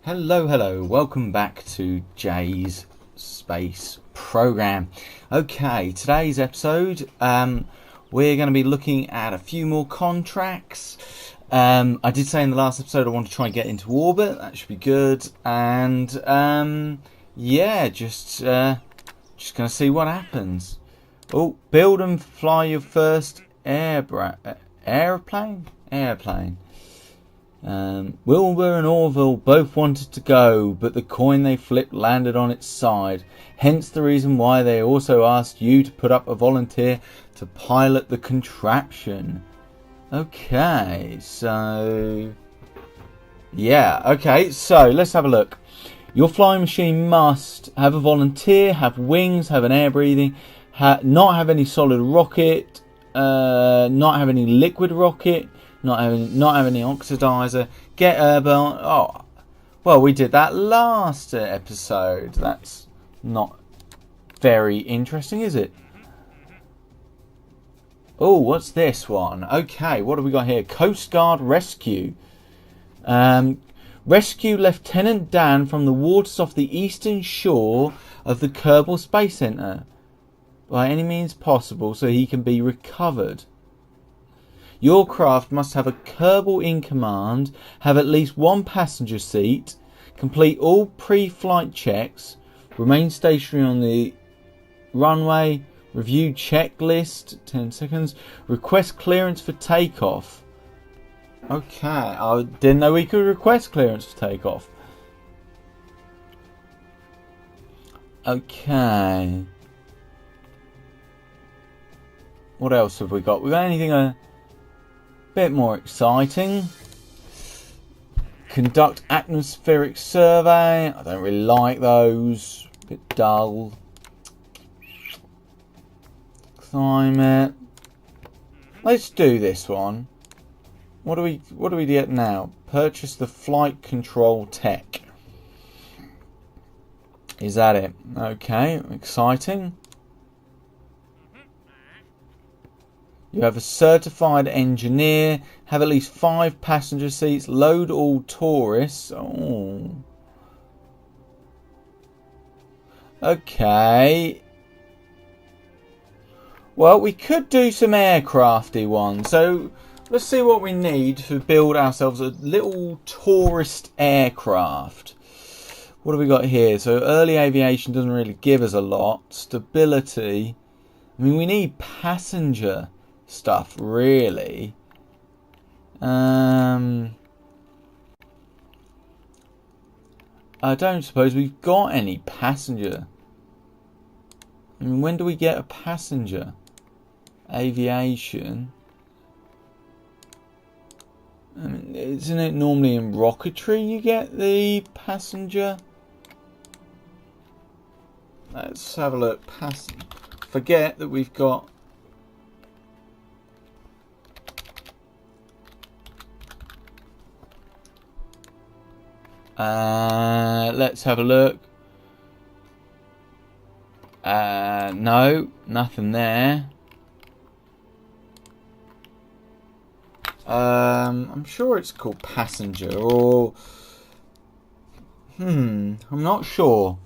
Hello, welcome back to Jay's Space Program. Okay, today's episode, we're going to be looking at a few more contracts. I did say in the last episode I want to try and get into orbit, that should be good, and yeah, just going to see what happens. Oh, build and fly your first airplane? Wilbur and Orville both wanted to go, but the coin they flipped landed on its side. Hence the reason why they also asked you to put up a volunteer to pilot the contraption. Okay, so... yeah, okay, so let's have a look. Your flying machine must have a volunteer, have wings, have an air breathing, not have any solid rocket, not have any liquid rocket, not have any oxidizer, get airborne. Oh, well, we did that last episode. That's not very interesting, is it? Oh, what's this one? Okay, what have we got here? Coast Guard Rescue. Rescue Lieutenant Dan from the waters off the eastern shore of the Kerbal Space Center by any means possible so he can be recovered. Your craft must have a Kerbal in command, have at least one passenger seat, complete all pre-flight checks, remain stationary on the runway, review checklist, 10 seconds, request clearance for takeoff. Okay, I didn't know we could request clearance for takeoff. Okay. What else have we got? We got anything a bit more exciting? Conduct atmospheric survey. I don't really like those. A bit dull. Climate. Let's do this one. What do we get now? Purchase the flight control tech. Is that it? Okay, exciting. You have a certified engineer, have at least 5 passenger seats, load all tourists. Oh. Okay. Well, we could do some aircrafty ones. So, let's see what we need to build ourselves a little tourist aircraft. What have we got here? So, early aviation doesn't really give us a lot. Stability. I mean, we need passenger stuff, really. I don't suppose we've got any passenger. I mean, when do we get a passenger? Aviation. I mean, isn't it normally in rocketry you get the passenger? Let's have a look. Forget that we've got... let's have a look. No, nothing there. I'm sure it's called passenger or... I'm not sure.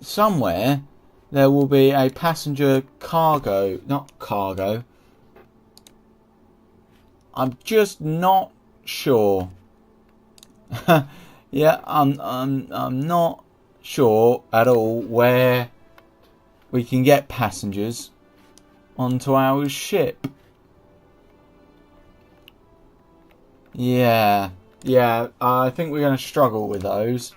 Somewhere there will be a passenger cargo, not cargo. I'm just not sure. Yeah, I'm not sure at all where we can get passengers onto our ship. Yeah, I think we're going to struggle with those.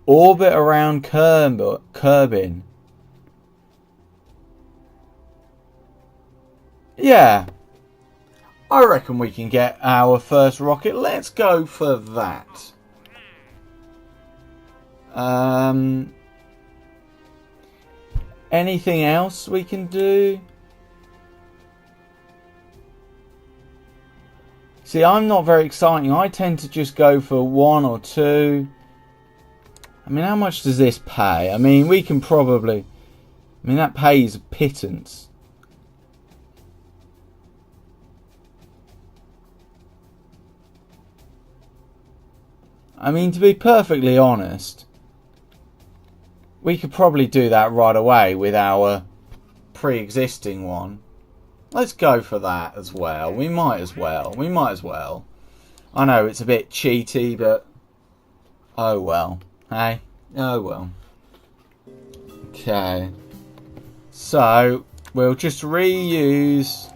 Orbit around Kerbin. Yeah, I reckon we can get our first rocket. Let's go for that. Anything else we can do? See, I'm not very exciting. I tend to just go for 1 or 2. I mean, how much does this pay? I mean, we can probably... I mean, that pays a pittance. I mean, to be perfectly honest, we could probably do that right away with our pre-existing one. Let's go for that as well. We might as well. We might as well. I know it's a bit cheaty, but oh well. Hey? Oh well. Okay. So, we'll just reuse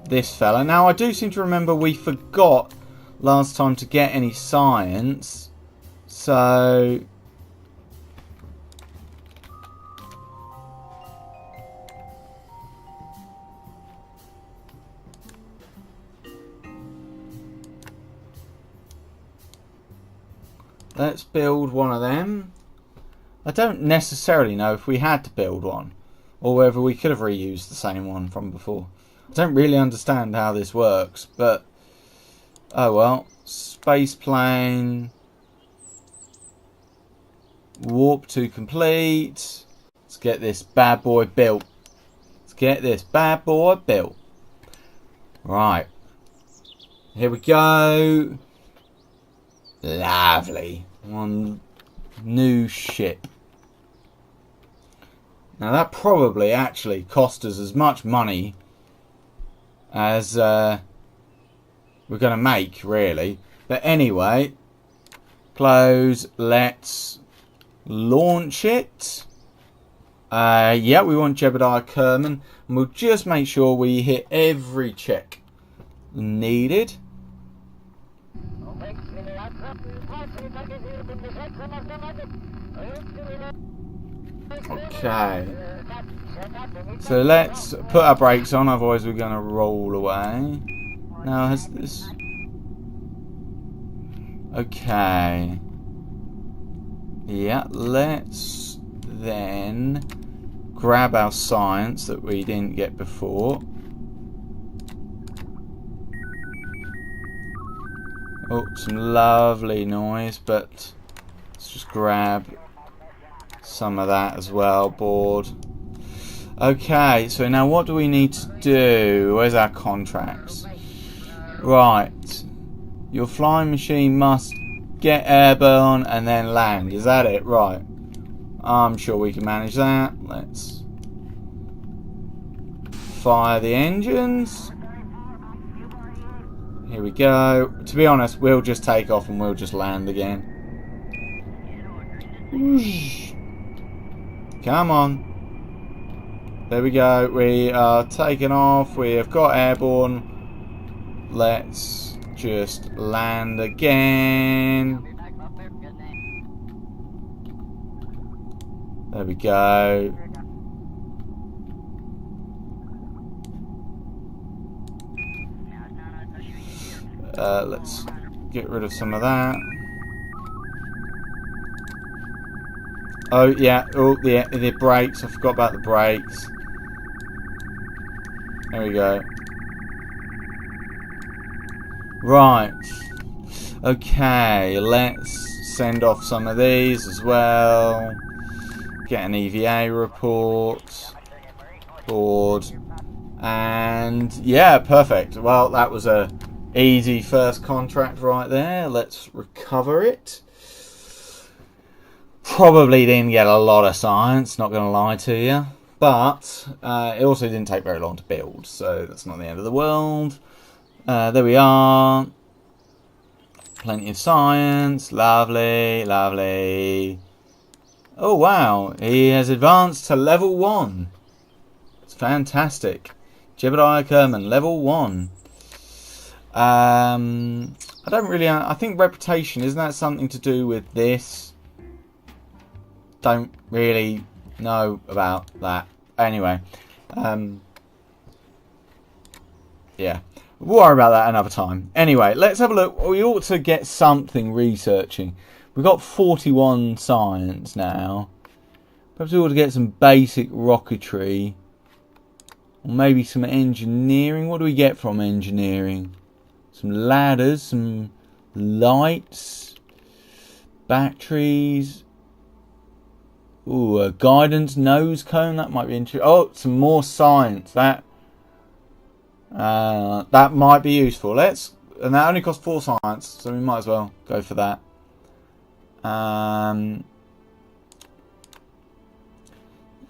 this fella. Now, I do seem to remember we forgot last time to get any science. So... let's build one of them. I don't necessarily know if we had to build one, or whether we could have reused the same one from before. I don't really understand how this works, but oh well. Space plane. Warp to complete. Let's get this bad boy built. Let's get this bad boy built. Right. Here we go. Lovely. One new ship. Now that probably actually cost us as much money as we're going to make, really. But anyway, close. Let's launch it. Yeah, we want Jebediah Kerman. And we'll just make sure we hit every check needed. Okay. So let's put our brakes on, otherwise we're going to roll away. Now has this... okay. Yeah, let's then grab our science that we didn't get before. Oh, some lovely noise, but let's just grab some of that as well, board. Okay, so now what do we need to do? Where's our contracts? Right. Your flying machine must get airborne and then land. Is that it? Right. I'm sure we can manage that. Let's fire the engines. Here we go. To be honest, we'll just take off and we'll just land again. Whoosh. Come on. There we go. We are taking off. We have got airborne. Let's just land again. There we go. Let's get rid of some of that. Oh yeah, oh the brakes. I forgot about the brakes. There we go. Right. Okay, let's send off some of these as well. Get an EVA report. Board. And yeah, perfect. Well, that was a easy first contract right there. Let's recover it. Probably didn't get a lot of science, not going to lie to you. But it also didn't take very long to build, so that's not the end of the world. There we are. Plenty of science. Lovely, lovely. Oh wow, he has advanced to level 1. It's fantastic. Jebediah Kerman, level 1. I don't really... I think reputation, isn't that something to do with this? Don't really know about that. Anyway. Yeah. We'll worry about that another time. Anyway, let's have a look. We ought to get something researching. We've got 41 science now. Perhaps we ought to get some basic rocketry. Or maybe some engineering. What do we get from engineering? Some ladders, some lights, batteries. Ooh, a guidance nose cone. That might be interesting. Oh, some more science. That might be useful. And that only costs 4 science, so we might as well go for that. And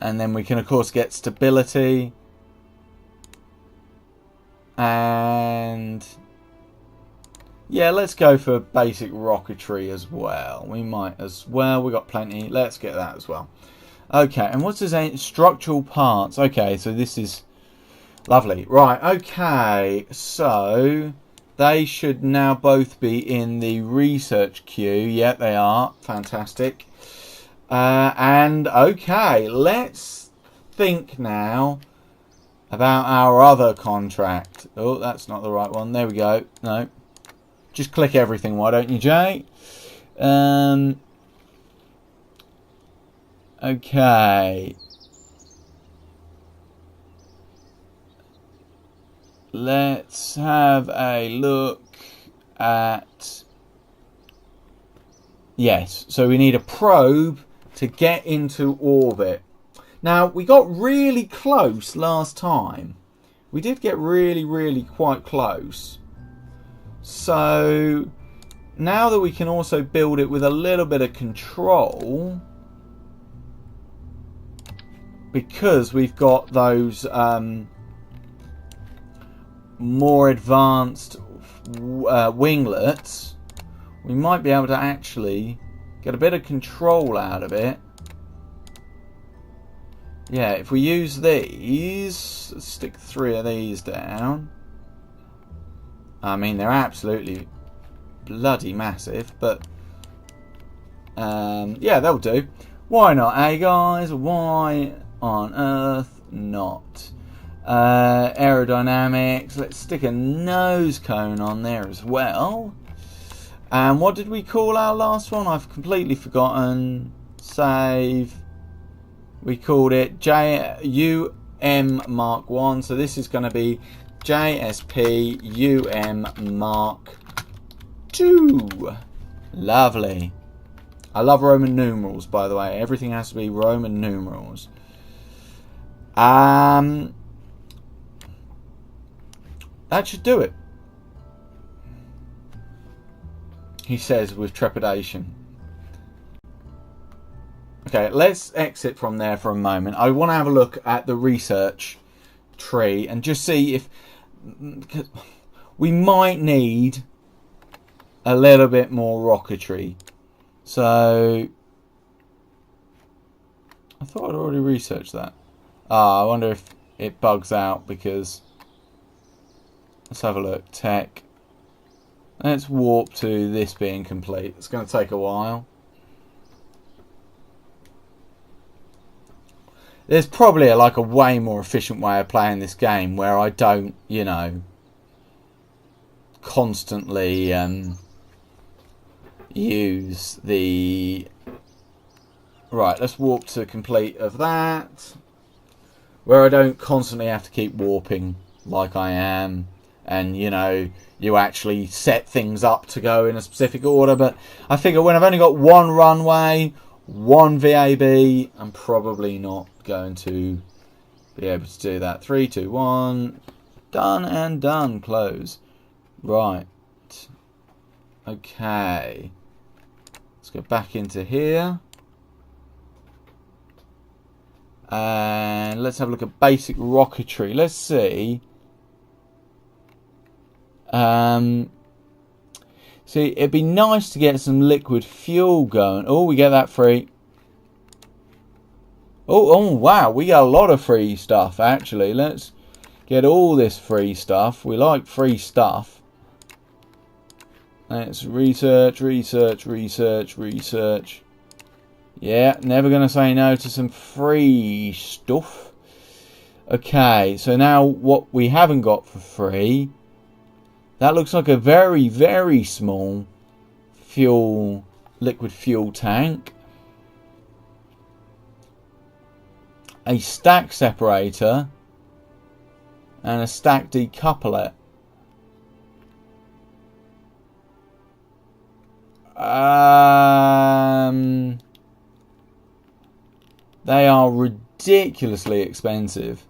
then we can, of course, get stability. And yeah, let's go for basic rocketry as well. We might as well. We got plenty. Let's get that as well. Okay, and what's this? Structural parts. Okay, so this is lovely. Right, okay. So they should now both be in the research queue. Yeah, they are. Fantastic. And okay, let's think now about our other contract. Oh, that's not the right one. There we go. No. Just click everything, why don't you, Jay? Okay. Let's have a look at... Yes, so we need a probe to get into orbit. Now, we got really close last time. We did get really, really quite close. So, now that we can also build it with a little bit of control, because we've got those more advanced winglets, we might be able to actually get a bit of control out of it. Yeah, if we use these, let's stick 3 of these down. I mean, they're absolutely bloody massive, but yeah, they'll do. Why not, eh, guys? Why on earth not? Aerodynamics, let's stick a nose cone on there as well. And what did we call our last one? I've completely forgotten. Save. We called it UM Mark 1. So this is going to be JSP UM Mark 2. Lovely. I love Roman numerals, by the way. Everything has to be Roman numerals. That should do it, he says with trepidation. Okay, let's exit from there for a moment. I want to have a look at the research tree and just see if we might need a little bit more rocketry. So I thought I'd already researched that. I wonder if it bugs out because... Let's have a look. Tech. Let's warp to this being complete. It's going to take a while. There's probably a way more efficient way of playing this game where I don't, you know, constantly use the... Right, let's warp to complete of that. Where I don't constantly have to keep warping like I am. And, you know, you actually set things up to go in a specific order. But I figure when I've only got one runway, one VAB, I'm probably not going to be able to do that. 3, 2, 1. Done and done. Close. Right. Okay. Let's go back into here. And let's have a look at basic rocketry. Let's see. See, it'd be nice to get some liquid fuel going. Oh, we get that free. Oh, wow, we got a lot of free stuff, actually. Let's get all this free stuff. We like free stuff. Let's research. Yeah, never going to say no to some free stuff. Okay, so now what we haven't got for free... That looks like a very, very small liquid fuel tank. A stack separator. And a stack decoupler. They are ridiculously expensive.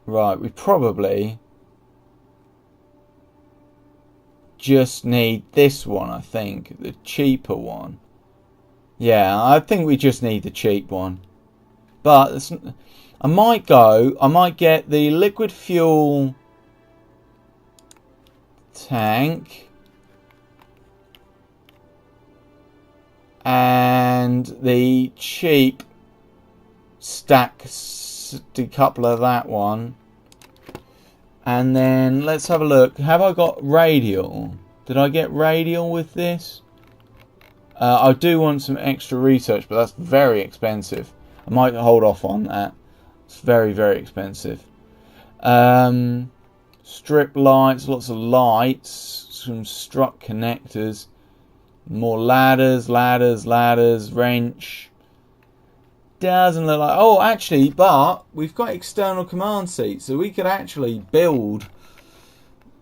Right, we probably... just need this one, I think. The cheaper one. Yeah, I think we just need the cheap one. But I might get the liquid fuel tank and the cheap stack decoupler, that one. And then let's have a look. Have I got radial? Did I get radial with this? I do want some extra research, but that's very expensive. I might hold off on that. It's very, very expensive. Strip lights, lots of lights, some strut connectors, more ladders, wrench. Doesn't look like... Oh, actually, but we've got external command seats, so we could actually build...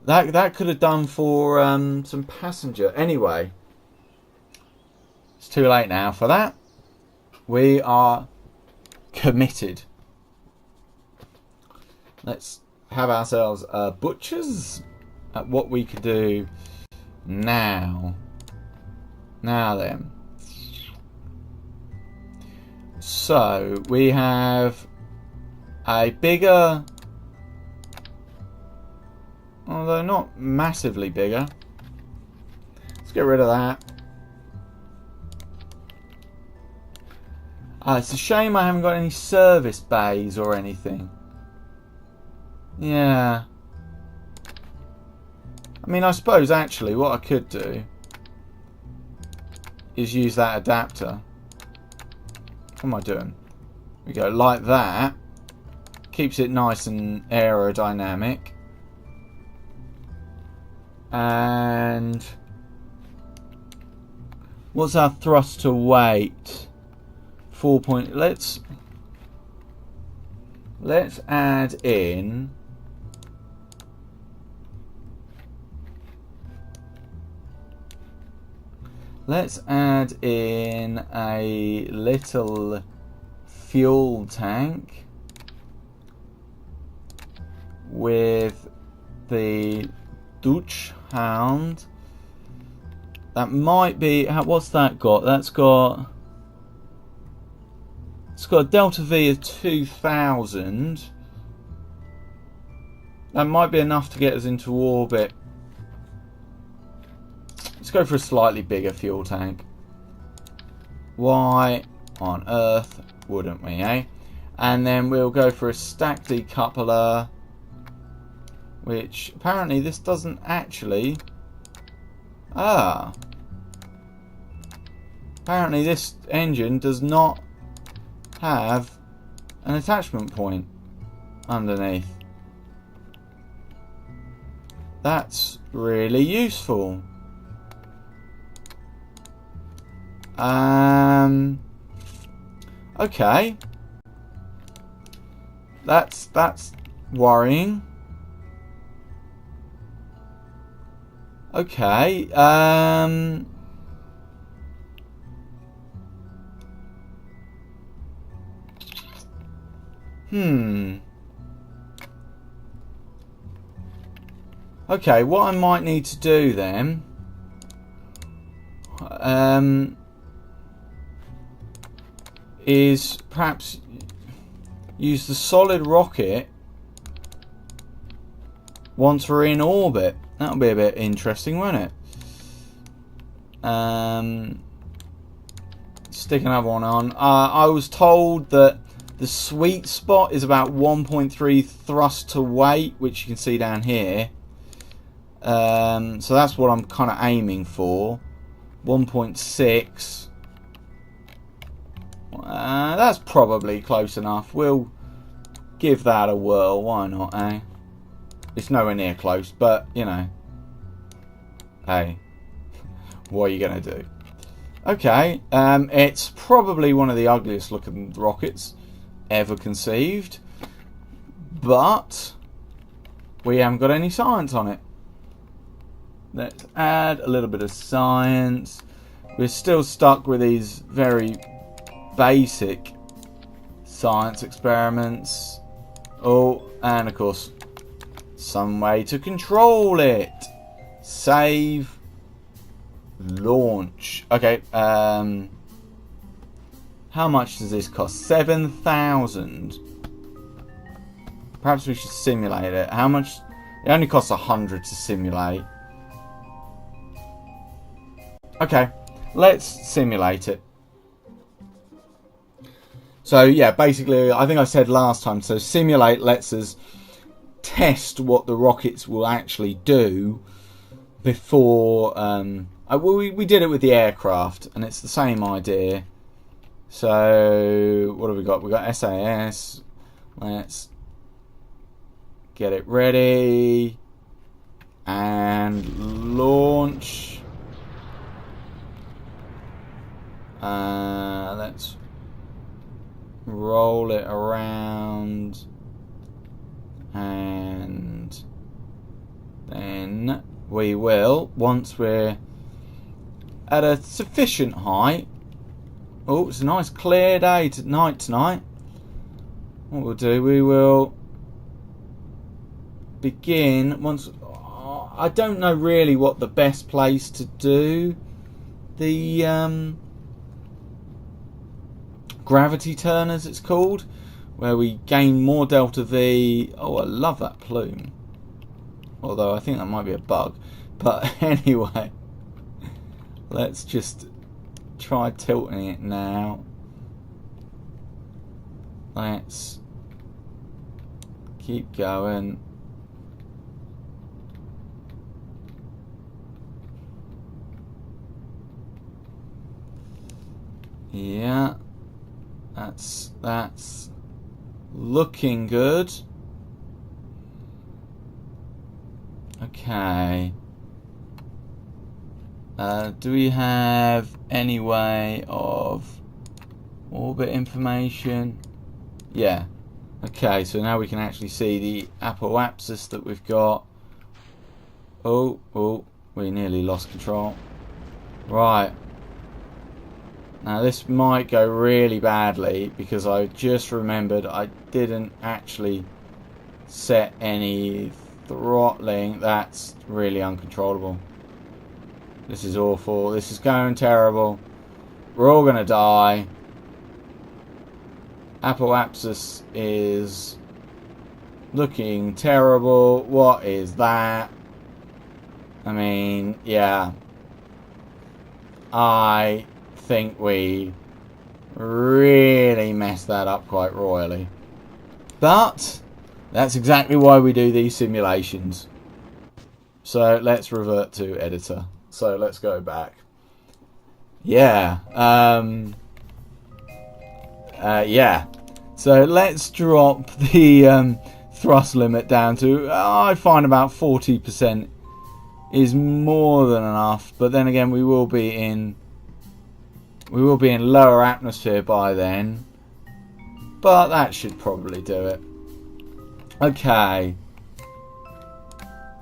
That could have done for some passenger. Anyway, it's too late now for that. We are committed. Let's have ourselves butchers at what we could do now. Now then. So we have a bigger, although not massively bigger. Let's get rid of that. It's a shame I haven't got any service bays or anything. Yeah. I mean, I suppose actually what I could do is use that adapter. What am I doing? We go like that. Keeps it nice and aerodynamic. And what's our thrust to weight? 4 point. Let's add in. Let's add in a little fuel tank with the Dutch Hound. That might be... What's that got? That's got... It's got a delta V of 2000. That might be enough to get us into orbit. Let's go for a slightly bigger fuel tank. Why on earth wouldn't we, eh? And then we'll go for a stack decoupler, which apparently this doesn't actually... Apparently this engine does not have an attachment point underneath. That's really useful. Okay. That's worrying. Okay. Okay, what I might need to do then is perhaps use the solid rocket once we're in orbit. That'll be a bit interesting, won't it? Stick another one on. I was told that the sweet spot is about 1.3 thrust to weight, which you can see down here. So that's what I'm kind of aiming for. 1.6. That's probably close enough. We'll give that a whirl. Why not, eh? It's nowhere near close, but, you know. Hey. What are you going to do? Okay. It's probably one of the ugliest looking rockets ever conceived. But we haven't got any science on it. Let's add a little bit of science. We're still stuck with these very basic science experiments. Oh, and of course, some way to control it. Save. Launch. Okay. How much does this cost? 7,000. Perhaps we should simulate it. How much? It only costs 100 to simulate. Okay, let's simulate it. So yeah, basically, I think I said last time, so simulate lets us test what the rockets will actually do before... we did it with the aircraft, and it's the same idea. So, what have we got? We've got SAS. Let's get it ready. And launch. Let's roll it around. And then we will, once we're at a sufficient height. Oh, it's a nice clear day tonight. What we'll do, we will begin once. I don't know really what the best place to do the gravity turn, as it's called, where we gain more delta V. Oh, I love that plume. Although I think that might be a bug. But anyway, let's just try tilting it now. Let's keep going. Yeah, that's looking good. Okay. Do we have any way of orbit information? Yeah. Okay, so now we can actually see the apoapsis that we've got. Oh, we nearly lost control. Right. Now this might go really badly because I just remembered I didn't actually set any throttling. That's really uncontrollable. This is awful. This is going terrible. We're all going to die. Apoapsis is looking terrible. What is that? I mean, yeah. I think we really messed that up quite royally. But that's exactly why we do these simulations. So let's revert to editor. So let's go back. Yeah. Yeah. So let's drop the thrust limit down to, I find about 40% is more than enough. But then again, we will be in lower atmosphere by then. But that should probably do it. Okay.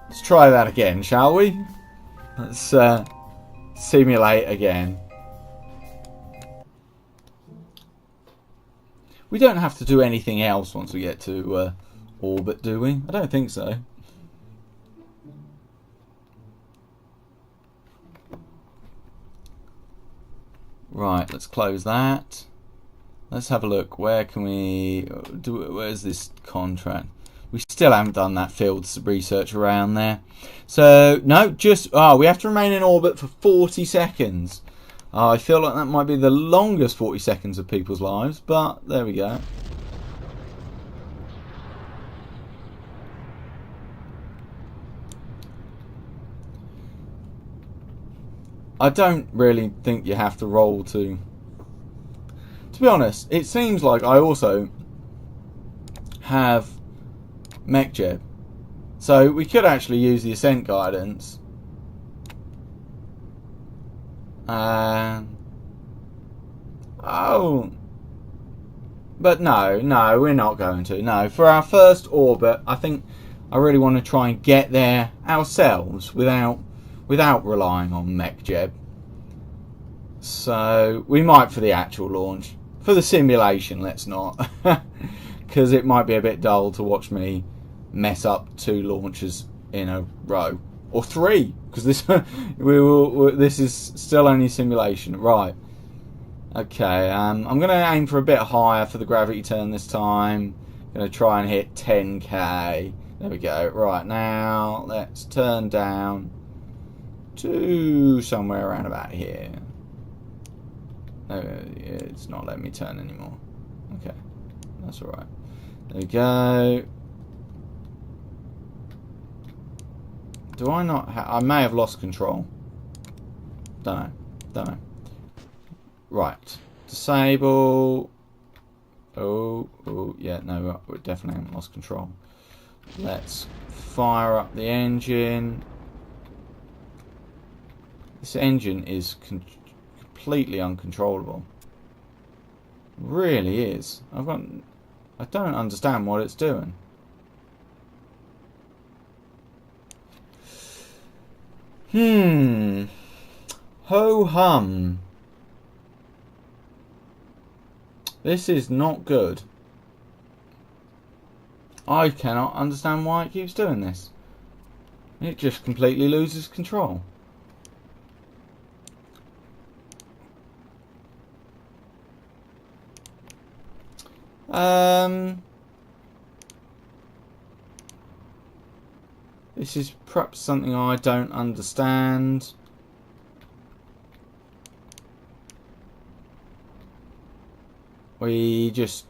Let's try that again, shall we? Let's simulate again. We don't have to do anything else once we get to orbit, do we? I don't think so. Right, let's close that. Let's have a look. Where can we do? Where's this contract? We still haven't done that field research around there. So, no, just... we have to remain in orbit for 40 seconds. I feel like that might be the longest 40 seconds of people's lives, but there we go. I don't really think you have to roll to... To be honest, it seems like I also have MechJeb. So we could actually use the ascent guidance. Oh. But no, we're not going to. No, for our first orbit, I think I really want to try and get there ourselves without relying on MechJeb. So we might for the actual launch. For the simulation, let's not. Because it might be a bit dull to watch me mess up 2 launches in a row. or 3, because this this is still only simulation. Right. Okay. I'm going to aim for a bit higher for the gravity turn this time. Going to try and hit 10k. There we go. Right, now let's turn down to somewhere around about here. It's not letting me turn anymore. Okay, that's all right. There we go. Do I not I may have lost control. Don't know. Right. Disable. Oh, yeah, no, we definitely haven't lost control. Let's fire up the engine. This engine is completely uncontrollable. Really is. I don't understand what it's doing. Ho hum. This is not good. I cannot understand why it keeps doing this. It just completely loses control. This is perhaps something I don't understand. We just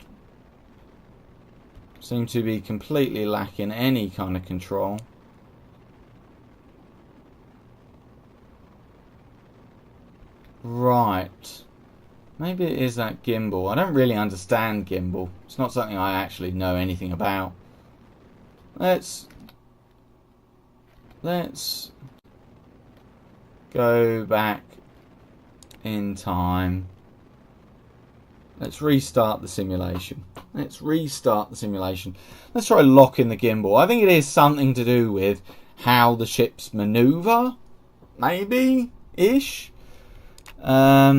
seem to be completely lacking any kind of control. Right. Maybe it is that gimbal. I don't really understand gimbal. It's not something I actually know anything about. Let's go back in time. Let's restart the simulation. Let's try locking the gimbal. I think it is something to do with how the ships maneuver. Maybe-ish. I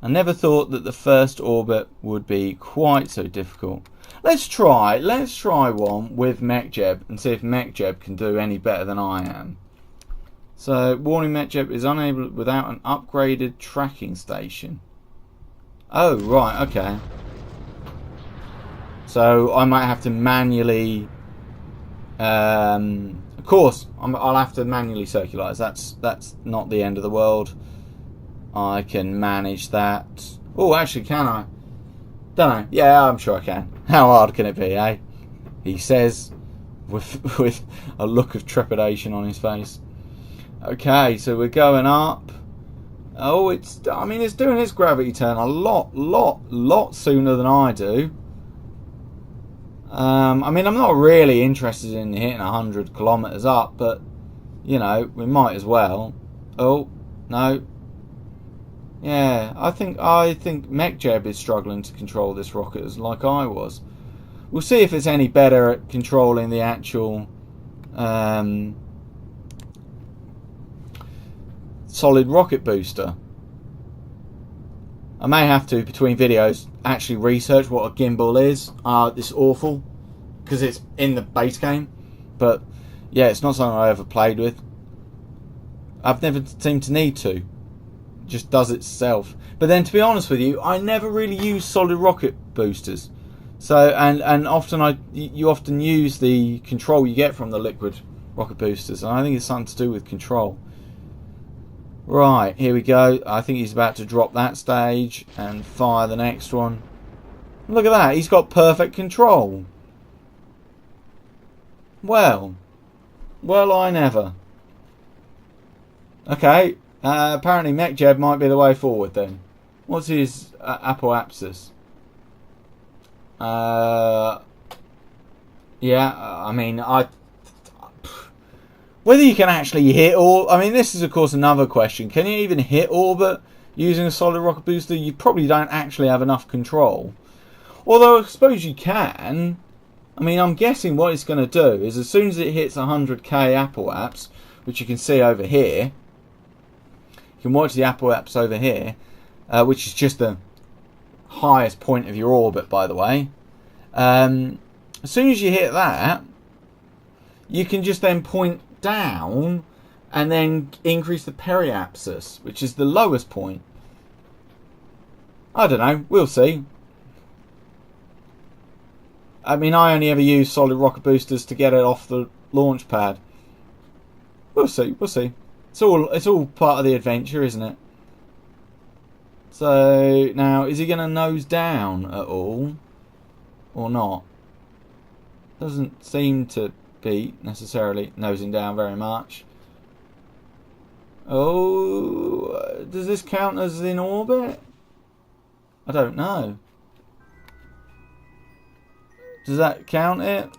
never thought that the first orbit would be quite so difficult. Let's try one with MechJeb and see if MechJeb can do any better than I am. So, warning, MechJeb is unable without an upgraded tracking station. Oh, right, okay. So I might have to manually, of course, I'll have to manually circularize. That's not the end of the world. I can manage that. Oh, actually, can I? Don't know. Yeah, I'm sure I can. How hard can it be, eh? He says, with a look of trepidation on his face. Okay, so we're going up. Oh, it's doing its gravity turn a lot sooner than I do. I'm not really interested in hitting 100 kilometers up, but you know, we might as well. Oh, no. Yeah, I think MechJeb is struggling to control this rocket as like I was. We'll see if it's any better at controlling the actual solid rocket booster. I may have to, between videos, actually research what a gimbal is. It's awful because it's in the base game, but yeah, it's not something I ever played with. I've never seemed to need to. It just does itself. But then, to be honest with you, I never really use solid rocket boosters. So and often you often use the control you get from the liquid rocket boosters, and I think it's something to do with control. Right, here we go. I think he's about to drop that stage and fire the next one. Look at that, he's got perfect control. Well, I never. Okay, apparently MechJeb might be the way forward then. What's his apoapsis? Yeah, whether you can actually hit orbit, this is of course another question. Can you even hit orbit using a solid rocket booster? You probably don't actually have enough control. Although I suppose you can. I'm guessing what it's going to do is as soon as it hits 100k apoaps, which you can see over here, you can watch the apoaps over here, which is just the highest point of your orbit, by the way. As soon as you hit that, you can just then point down and then increase the periapsis, which is the lowest point. I don't know. We'll see. I mean, I only ever use solid rocket boosters to get it off the launch pad. We'll see. We'll see. It's all part of the adventure, isn't it? So now, is he going to nose down at all, or not? Doesn't seem to be necessarily nosing down very much. Oh, does this count as in orbit? I don't know. Does that count it?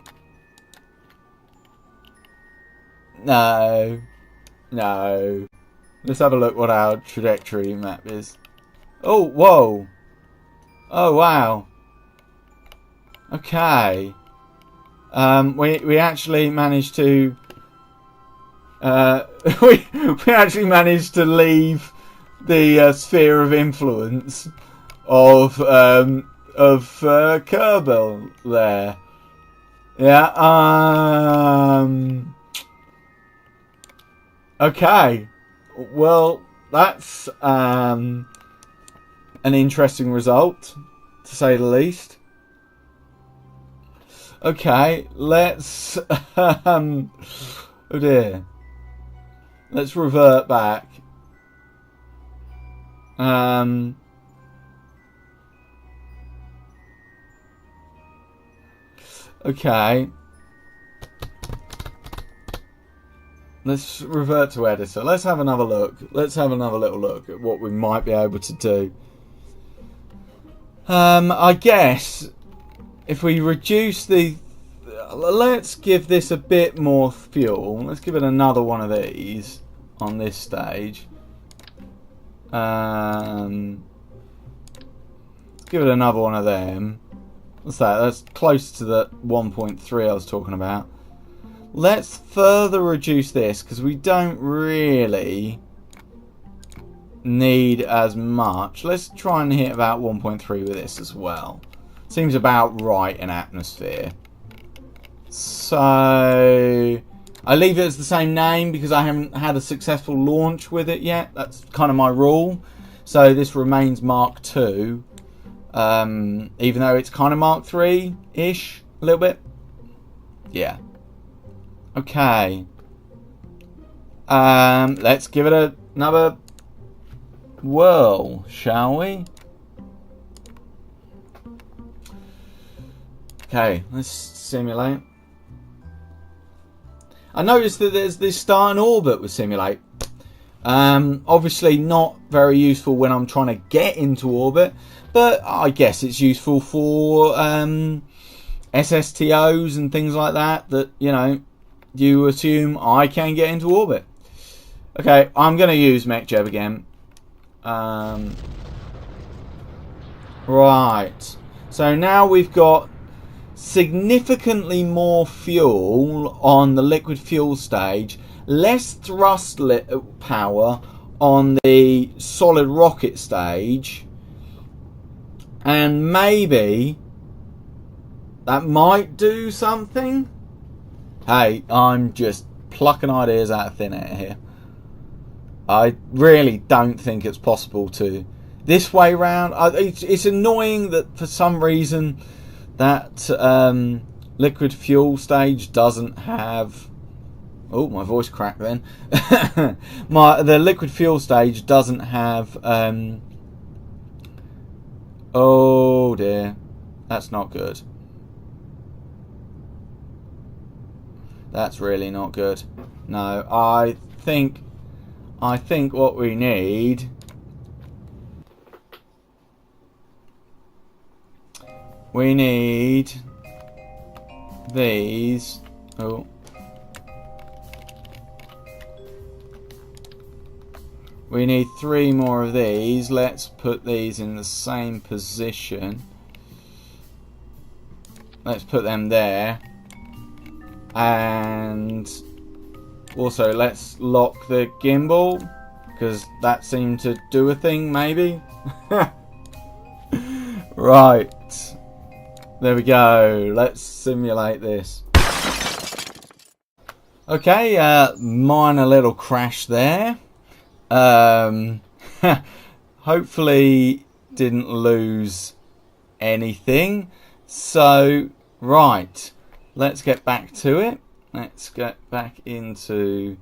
No. No. Let's have a look what our trajectory map is. Oh, whoa. Oh, wow. Okay. We actually managed to we actually managed to leave the sphere of influence of Kerbal there. Yeah. Okay. Well, that's an interesting result, to say the least. Okay, let's oh dear. Let's revert back. Okay. Let's revert to editor. Let's have another look. Let's have another little look at what we might be able to do. I guess if we reduce the... Let's give this a bit more fuel. Let's give it another one of these on this stage. Let's give it another one of them. What's that? That's close to the 1.3 I was talking about. Let's further reduce this because we don't really need as much. Let's try and hit about 1.3 with this as well. Seems about right in atmosphere. So I leave it as the same name because I haven't had a successful launch with it yet. That's kind of my rule. So this remains Mark II, even though it's kind of Mark III-ish a little bit. Yeah. Okay. Let's give it another whirl, shall we? Okay, let's simulate. I noticed that there's this start and orbit with simulate. Obviously not very useful when I'm trying to get into orbit, but I guess it's useful for SSTOs and things like that, you know, you assume I can get into orbit. Okay, I'm going to use MechJeb again. Right. So now we've got significantly more fuel on the liquid fuel stage, less thrust power on the solid rocket stage, and maybe that might do something. Hey, I'm just plucking ideas out of thin air here. I really don't think it's possible to this way round. It's annoying that for some reason that liquid fuel stage doesn't have... Oh, my voice cracked then. The liquid fuel stage doesn't have... Oh dear, that's not good. That's really not good. No, I think what we need... We need these. Oh. We need 3 more of these. Let's put these in the same position. Let's put them there. And also let's lock the gimbal, because that seemed to do a thing, maybe. Right. There we go. Let's simulate this. Okay, minor little crash there. Hopefully didn't lose anything. So, right, let's get back to it. Let's get back into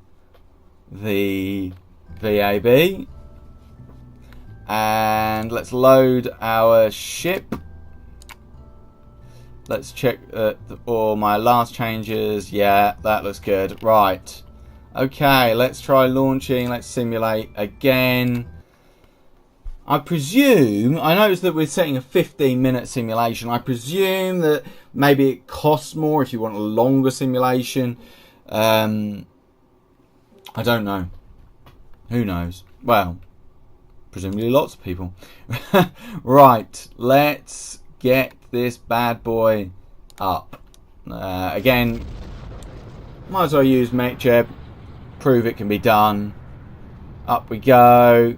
the VAB. And let's load our ship. Let's check all my last changes. Yeah, that looks good. Right. Okay, let's try launching. Let's simulate again. I presume, I noticed that we're setting a 15-minute simulation. I presume that maybe it costs more if you want a longer simulation. I don't know. Who knows? Well, presumably lots of people. Right, let's get this bad boy up. Again, might as well use MechJeb. Prove it can be done. Up we go.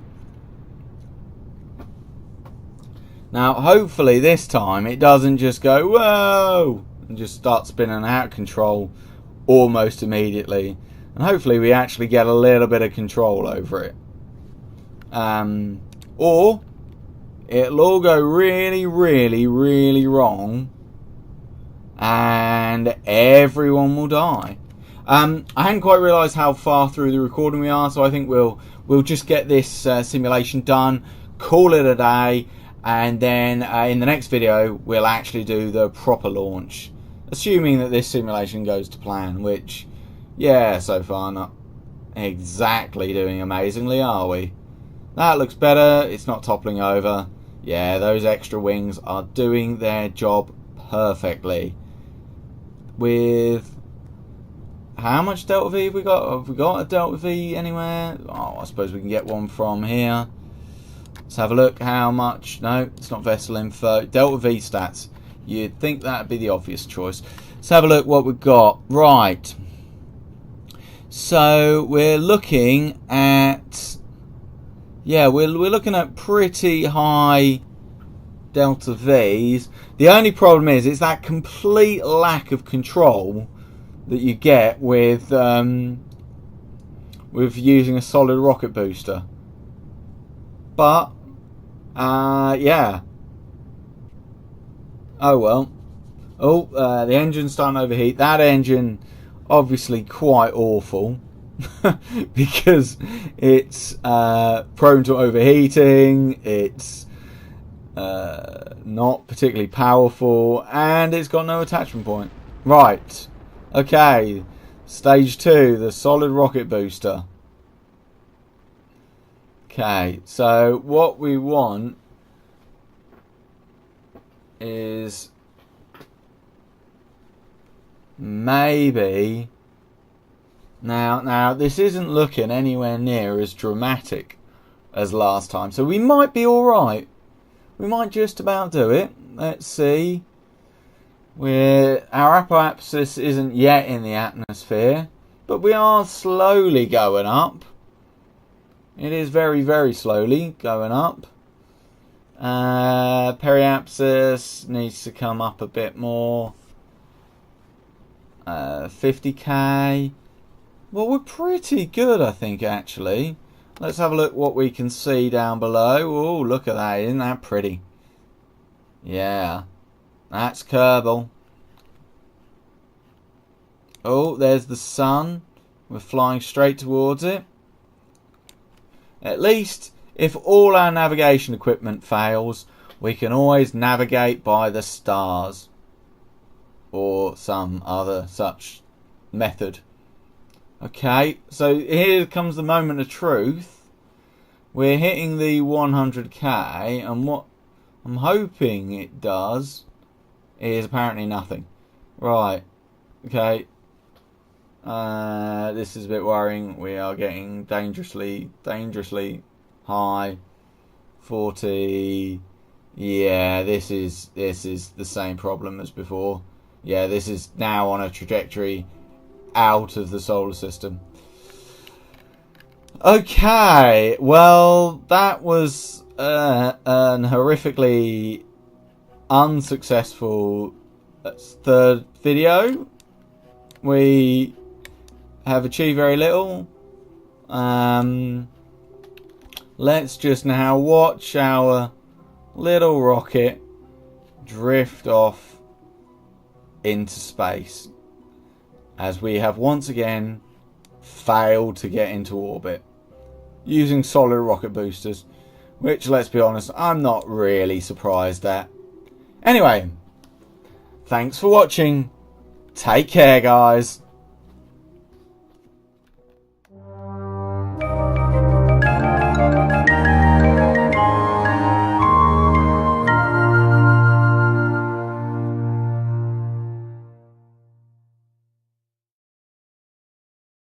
Now, hopefully this time it doesn't just go, whoa, and just start spinning out of control almost immediately. And hopefully we actually get a little bit of control over it. Or it'll all go really, really, really wrong and everyone will die. I hadn't quite realised how far through the recording we are, so I think we'll just get this simulation done, call it a day, and then in the next video we'll actually do the proper launch, assuming that this simulation goes to plan, which, yeah, so far not exactly doing amazingly, are we? That looks better. It's not toppling over. Yeah, those extra wings are doing their job perfectly. With how much Delta V have we got? Have we got a Delta V anywhere? Oh, I suppose we can get one from here. Let's have a look. How much? No, it's not vessel info. Delta V stats. You'd think that would be the obvious choice. Let's have a look what we've got. Right. So we're looking at, yeah, we're looking at pretty high Delta V's. The only problem is it's that complete lack of control that you get with using a solid rocket booster. But yeah. Oh well. Oh, the engine's starting to overheat. That engine, obviously quite awful because it's prone to overheating. It's not particularly powerful, and it's got no attachment point. Right. Okay. Stage 2, the solid rocket booster. Okay, so what we want is maybe now this isn't looking anywhere near as dramatic as last time, so we might be all right. We might just about do it. Let's see. Our apoapsis isn't yet in the atmosphere, but we are slowly going up. It is very, very slowly going up. Periapsis needs to come up a bit more. 50k. Well, we're pretty good, I think, actually. Let's have a look what we can see down below. Oh, look at that. Isn't that pretty? Yeah. That's Kerbal. Oh, there's the sun. We're flying straight towards it. At least, if all our navigation equipment fails, we can always navigate by the stars. Or some other such method. Okay, so here comes the moment of truth. We're hitting the 100k, and what I'm hoping it does is apparently nothing. Right, okay. This is a bit worrying. We are getting dangerously high. 40. Yeah, this is the same problem as before. Yeah, this is now on a trajectory out of the solar system. Okay, well, that was an horrifically unsuccessful third video. We have achieved very little. Let's just now watch our little rocket drift off into space, as we have once again failed to get into orbit using solid rocket boosters, which, let's be honest, I'm not really surprised at. Anyway, thanks for watching. Take care, guys.